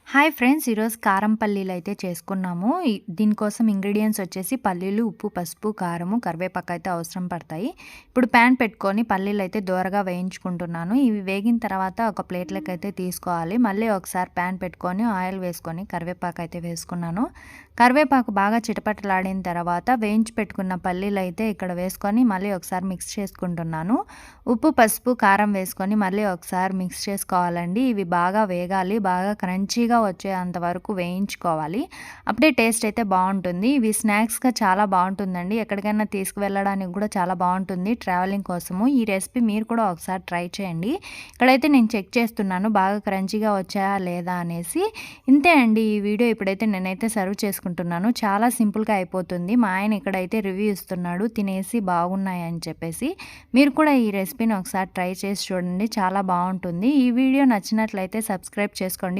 Hi friends! ఈరోజు కారం పల్లీలైతే చేసుకున్నాము. దీనికోసం ఇంగ్రీడియెంట్స్ వచ్చేసి పల్లీలు, ఉప్పు, పసుపు, కారము, కరివేపాకు అయితే అవసరం పడతాయి. ఇప్పుడు ప్యాన్ పెట్టుకొని పల్లీలైతే దోరగా వేయించుకుంటున్నాను. ఇవి వేగిన తర్వాత ఒక ప్లేట్‌లోకైతే తీసుకోవాలి. మళ్ళీ ఒకసారి ప్యాన్ పెట్టుకొని ఆయిల్ వేసుకొని కరివేపాకు అయితే వేసుకున్నాను. కరివేపాకు బాగా చిటపటలాడిన తర్వాత వేయించి పెట్టుకున్న పల్లీలైతే ఇక్కడ వేసుకొని మళ్ళీ ఒకసారి మిక్స్ చేసుకుంటున్నాను. ఉప్పు, పసుపు, కారం వేసుకొని మళ్ళీ ఒకసారి మిక్స్ చేసుకోవాలండి. ఇవి బాగా వేగాలి. బాగా క్రంచీగా వచ్చేంత వరకు వేయించుకోవాలి. అప్పుడే టేస్ట్ అయితే బాగుంటుంది. ఇవి స్నాక్స్‌గా చాలా బాగుంటుందండి. ఎక్కడికైనా తీసుకువెళ్ళడానికి కూడా చాలా బాగుంటుంది ట్రావెలింగ్ కోసము. ఈ రెసిపీ మీరు కూడా ఒకసారి ట్రై చేయండి. ఇక్కడైతే నేను చెక్ చేస్తున్నాను బాగా క్రంచీగా వచ్చాయా లేదా అనేసి. ఇంతే అండి ఈ వీడియో. ఇప్పుడైతే నేనైతే సర్వ్ చేసుకుంటున్నాను. చాలా సింపుల్‌గా అయిపోతుంది. మా ఆయన ఇక్కడైతే రివ్యూ ఇస్తున్నాడు తినేసి బాగున్నాయి అని చెప్పేసి. మీరు కూడా ఈ రెసిపీని ఒకసారి ట్రై చేసి చూడండి. చాలా బాగుంటుంది. ఈ వీడియో నచ్చినట్లయితే సబ్స్క్రైబ్ చేసుకోండి.